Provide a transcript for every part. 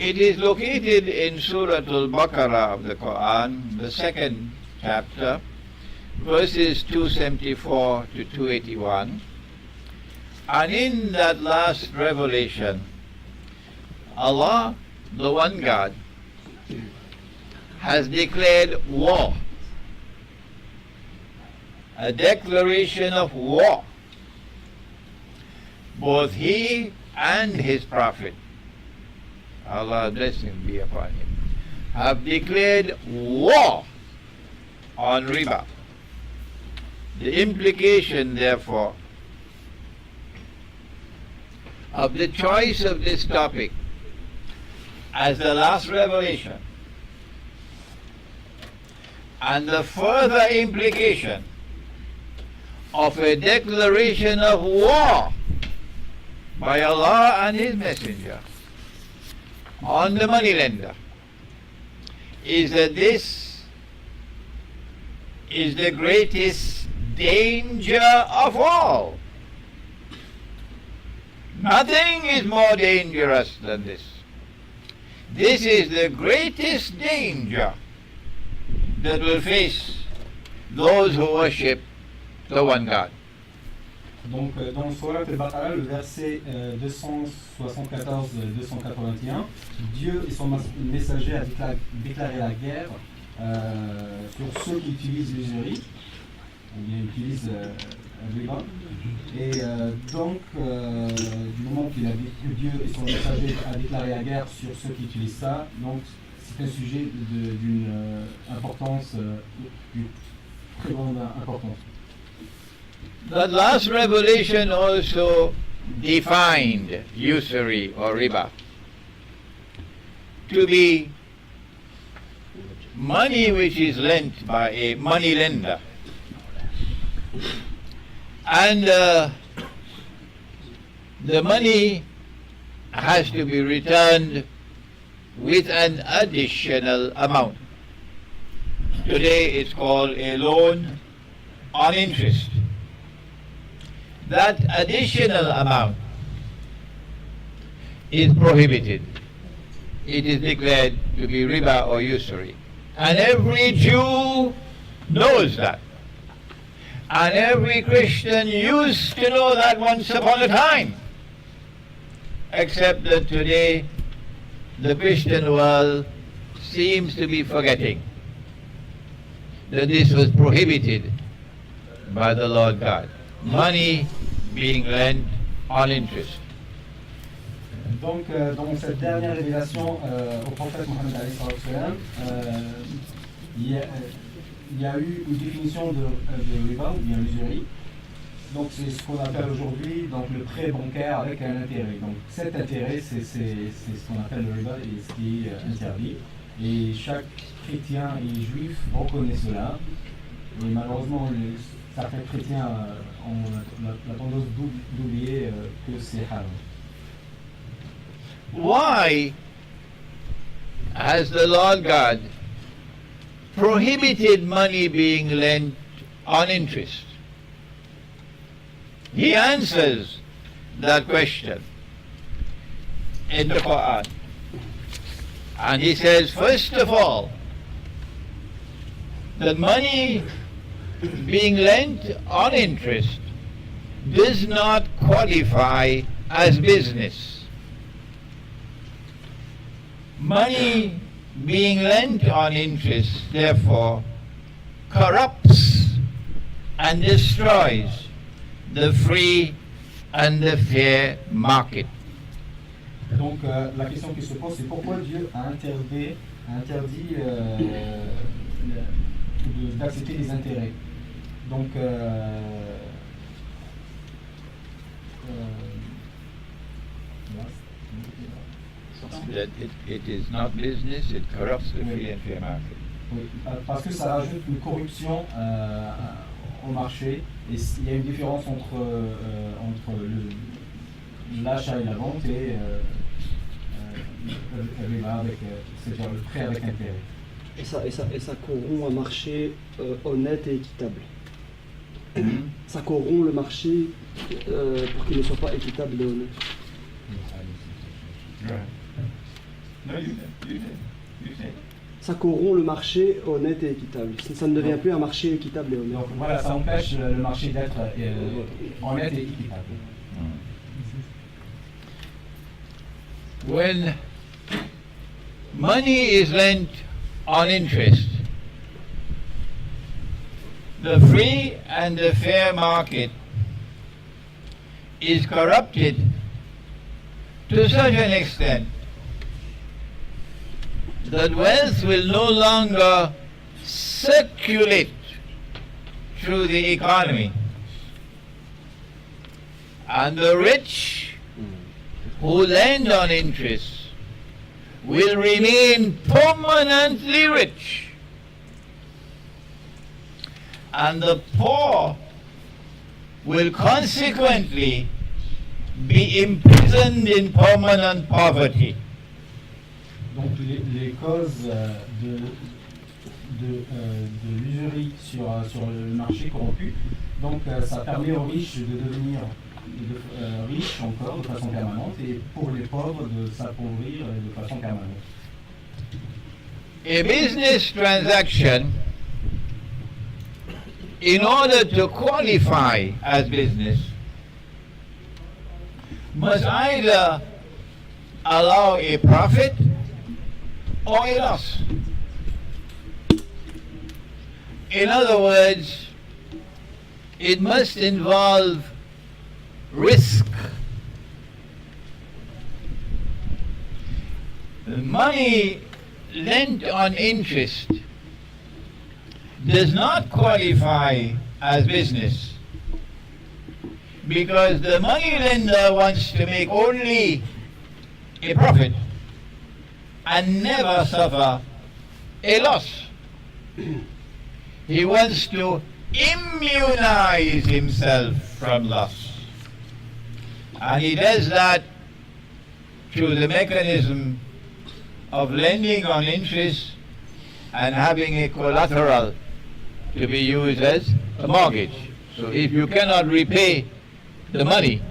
It is located in Surah Al-Baqarah of the Quran, the second chapter, verses 274 to 281. And in that last revelation, Allah, the one God, has declared war, a declaration of war. Both he and his prophet, Allah's blessing be upon him, have declared war on riba. The implication, therefore, of the choice of this topic as the last revelation, and the further implication of a declaration of war by Allah and His Messenger on the moneylender, is that this is the greatest danger of all. Nothing is more dangerous than this. This is the greatest danger that will face those who worship the one God. Donc dans Surah Al-Baqarah, le verset 274-281, Dieu et son messager a déclaré la guerre sur ceux qui utilisent l'usurie, ou bien utilisent le riba. Et donc, du moment que Dieu et son messager a déclaré la guerre sur ceux qui utilisent ça, donc c'est un sujet d'une importance, d'une très grande importance. The last revelation also defined usury or riba to be money which is lent by a money lender, and the money has to be returned with an additional amount. Today it's called a loan on interest. That additional amount is prohibited. It is declared to be riba or usury. And every Jew knows that. And every Christian used to know that once upon a time. Except that today the Christian world seems to be forgetting that this was prohibited by the Lord God. Money being lent on interest. Donc, dans cette dernière révélation au prophète Mohammed alayhi salam, il y a eu une définition de riba, ou bien l'usurie. Donc, c'est ce qu'on appelle aujourd'hui donc, le prêt bancaire avec un intérêt. Donc, cet intérêt, c'est ce qu'on appelle le riba et ce qui est interdit. Et chaque chrétien et juif reconnaît cela. Et malheureusement, certains chrétiens ont la tendance d'oublier que c'est haram. Why has the Lord God prohibited money being lent on interest? He answers that question in the Quran. And he says, first of all, that money being lent on interest does not qualify as business. Money being lent on interest, therefore, corrupts and destroys the free and the fair market. Donc la question qui se pose, c'est pourquoi Dieu a interdit d'accepter les intérêts. Donc that it is not business, it corrupts the free and fair market. Oui, parce que ça rajoute une corruption au marché, et il y a une différence entre l'achat et la vente et c'est-à-dire le prêt avec intérêt. Et ça corrompt un marché honnête et équitable. Ça corrompt le marché pour qu'il ne soit pas équitable et honnête. Right. You say. Ça corrompt le marché honnête et équitable. Ça ne devient plus un marché équitable et honnête. Donc voilà, ça empêche le marché d'être honnête et équitable. When money is lent on interest, the free and the fair market is corrupted to such an extent that wealth will no longer circulate through the economy. And the rich who lend on interest will remain permanently rich. And the poor will consequently be imprisoned in permanent poverty. Donc les causes de l'usurie sur le marché corrompu, donc ça permet aux riches de devenir riches encore de façon permanente et pour les pauvres de s'appauvrir de façon permanente. A business transaction, in order to qualify as business, must either allow a profit or a loss. In other words, it must involve risk. The money lent on interest does not qualify as business because the money lender wants to make only a profit and never suffer a loss. He wants to immunize himself from loss. And he does that through the mechanism of lending on interest and having a collateral to be used as a mortgage. So if you cannot repay the money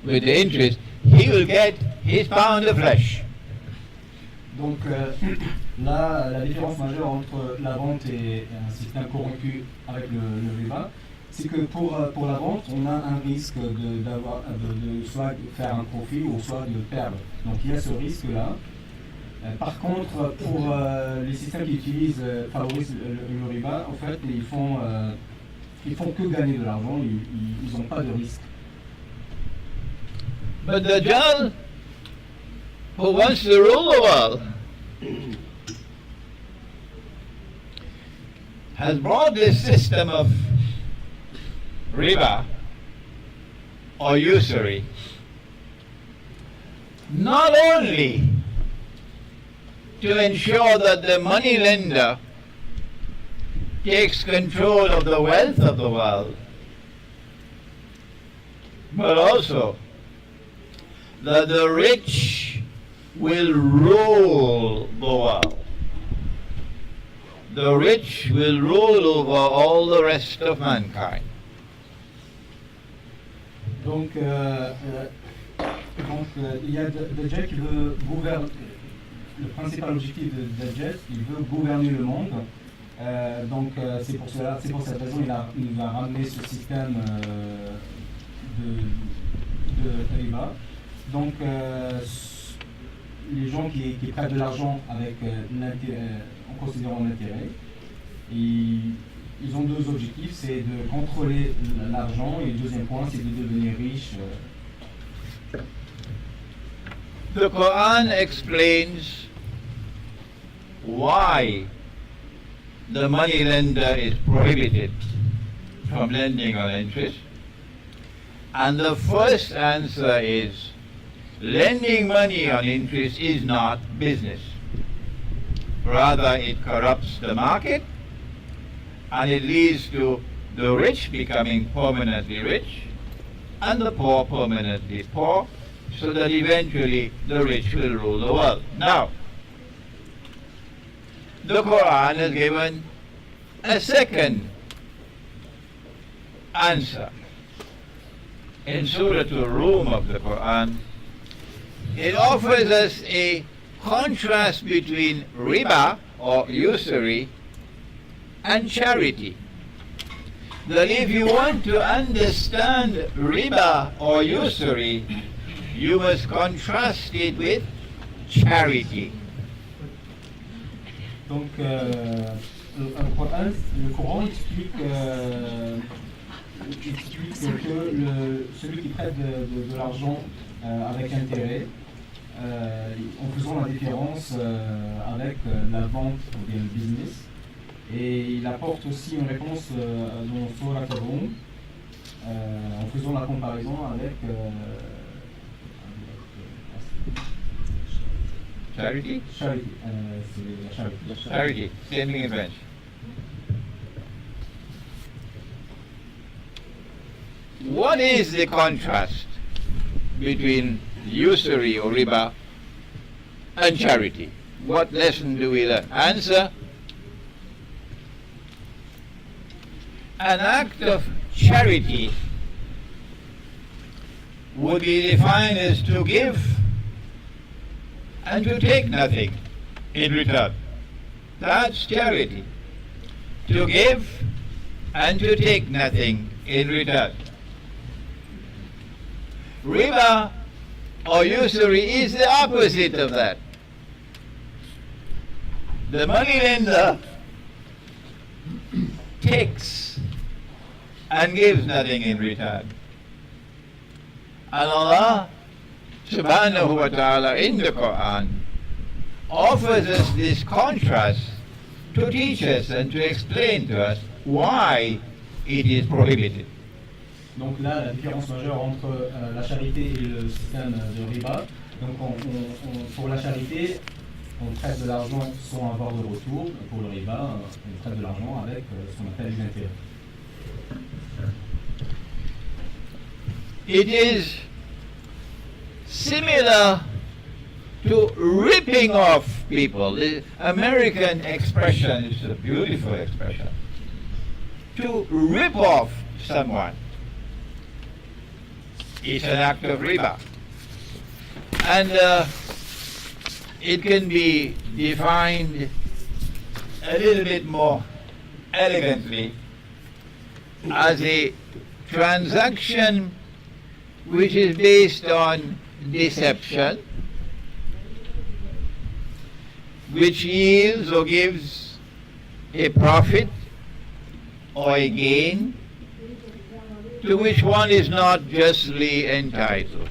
with the interest, he will get his pound of flesh. Donc là, la différence majeure entre la vente et un système corrompu avec le riba, c'est que pour la vente, on a un risque de soit faire un profit ou soit de perdre. Donc il y a ce risque-là. Par contre, pour les systèmes qui favorisent le riba, en fait, ils font que gagner de l'argent, ils n'ont pas de risque. But Dajjal, who wants to rule the world, has brought this system of riba or usury not only to ensure that the money lender takes control of the wealth of the world, but also that the rich will rule the world. The rich will rule over all the rest of mankind. Donc, il y a Dajjal qui veut gouverner. Le principal objectif de Dajjal, il veut gouverner le monde. C'est pour cette raison il va ramener ce système de riba. Donc, les gens qui prêtent de l'argent avec en considérant l'intérêt, ils ont deux objectifs, c'est de contrôler l'argent et le deuxième point, c'est de devenir riche. The Quran explains why the money lender is prohibited from lending on interest. And the first answer is lending money on interest is not business. Rather, it corrupts the market and it leads to the rich becoming permanently rich and the poor permanently poor, so that eventually the rich will rule the world. Now, the Quran has given a second answer. In Surah Al-Rum of the Quran, it offers us a contrast between riba or usury and charity. That if you want to understand riba or usury, you must contrast it with charity. Donc, le Coran explique que celui qui prête de l'argent avec intérêt, en faisant la différence avec la vente ou bien le business, et il apporte aussi une réponse dans Surah Al-Rum en faisant la comparaison avec Charity? Charity. C'est la charity. Charity. Same thing in French. What is the contrast between usury or riba and charity? What lesson do we learn? Answer: an act of charity would be defined as to give and to take nothing in return. That's charity. To give and to take nothing in return. Riba or usury is the opposite of that. The money lender takes and gives nothing in return. And Allah subhanahu wa ta'ala in the Quran offers us this contrast to teach us and to explain to us why it is prohibited. Donc là, la différence majeure entre la charité et le système de riba. Donc pour la charité, on traite de l'argent sans avoir de retour. Pour le riba, on traite de l'argent avec ce qu'on appelle les intérêts. It is similar to ripping off people. The American expression is a beautiful expression. To rip off someone is an act of riba. And it can be defined a little bit more elegantly as a transaction which is based on deception, which yields or gives a profit or a gain to which one is not justly entitled.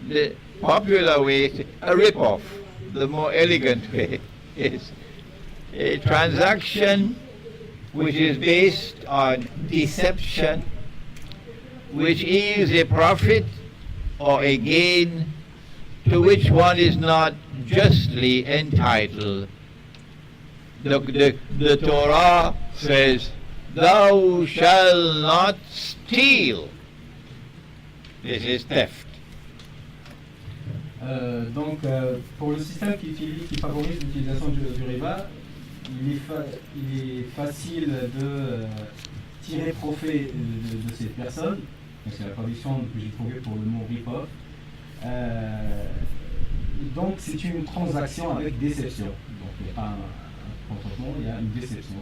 The popular way is a rip-off. The more elegant way is a transaction which is based on deception, which yields a profit or a gain to which one is not justly entitled. The Torah says, "Thou shalt not steal." This is theft. Donc, pour le système qui favorise l'utilisation du riba, il est facile de tirer profit de ces personnes. C'est la traduction que j'ai trouvée pour le mot rip-off. Donc, c'est une transaction avec déception. Donc, il n'y a pas un consentement, il y a une déception.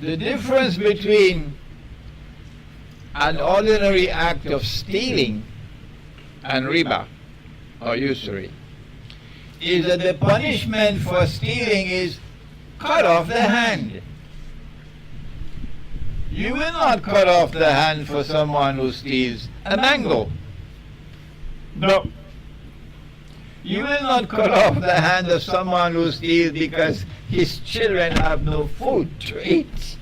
The difference between an ordinary act of stealing and riba or usury is that the punishment for stealing is cut off the hand. You will not cut off the hand for someone who steals a mango. No. You will not cut off the hand of someone who steals because his children have no food to eat.